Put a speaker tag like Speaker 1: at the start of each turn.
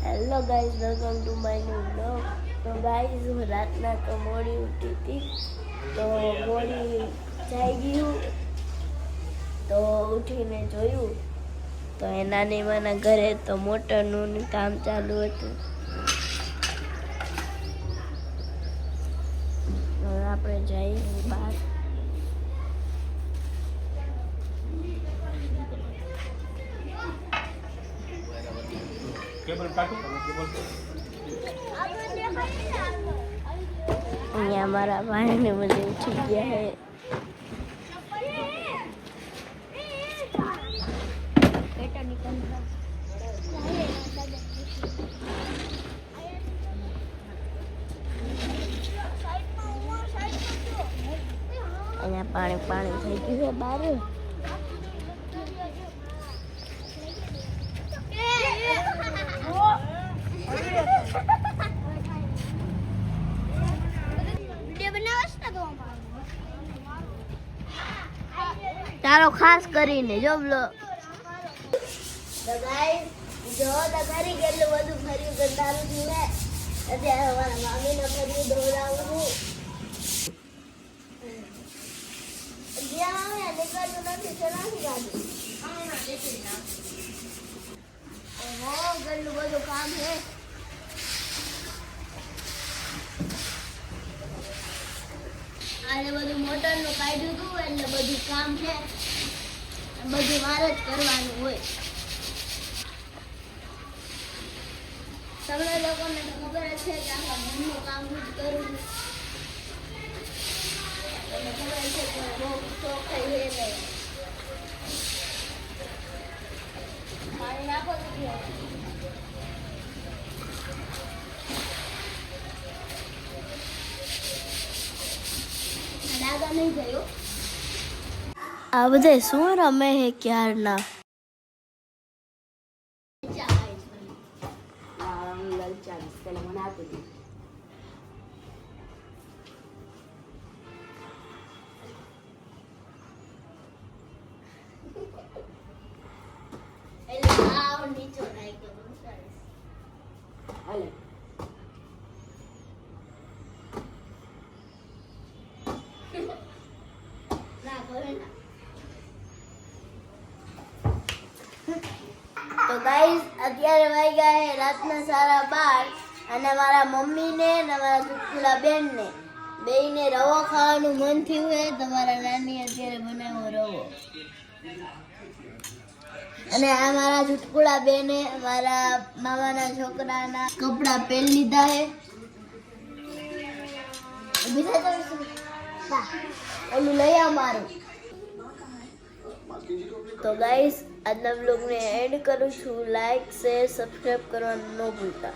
Speaker 1: Hello guys, welcome to my new blog. તો guys, હું રાતના તો મોડી ઉઠી હતી, તો મોડી જાઈ ગયું. તો ઉઠીને જોયું તો એ નાની માના ઘરે તો મોટરનું કામ ચાલુ હતું. આપણે જઈએ બહાર. અહીંયા મારા ભાઈને બધે ઉઠી ગયા હે. અહીંયા પાણી પાણી થઈ ગયું છે બહાર. તારો ખાસ કરીને જો બ્લોગ. તો ગાઈસ, જો તો કરી કેટલું બધું ફર્યું ગંદારું છું હે. અત્યારે અમારા મામીને ફર્યું દોડાવું છું. જ્યાં આવે નીકળતું નથી તો નાખી કાઢું. ઓહો, કેટલું બધું કામ છે. આજે બધું મોટરનું કાઢ્યું હતું એટલે બધું કામ છે, બધું મારે જ કરવાનું હોય. તમને લોકોને તો ખબર જ છે કે આખા ઘરનું કામ હું જ કરું છું. તમને ખબર છે કે બહુ શોખ થઈ છે. પાણી નાખો તો નહીં ગયો. આ બધે શું રમે હે ક્યારના? તો ગાઈઝ, અત્યારે વાગ્યા હે રાતના 12:30 અને મારા મમ્મીને અને મારા ચુટકુલા બેનને બેયને રવો ખાવાનું મન થયું હે. તમારા નાની અત્યારે બનાવ્યો રવો. અને આ મારા ચુટકુલા બેને મારા મામાના છોકરાના કપડા પહેરી લીધા હે. ઓલું લઈ આવ મારું. તો ગાઈસ, આજના બ્લોગને એન્ડ કરું છું. લાઈક, શેર, સબસ્ક્રાઈબ કરવાનું ન ભૂલતા.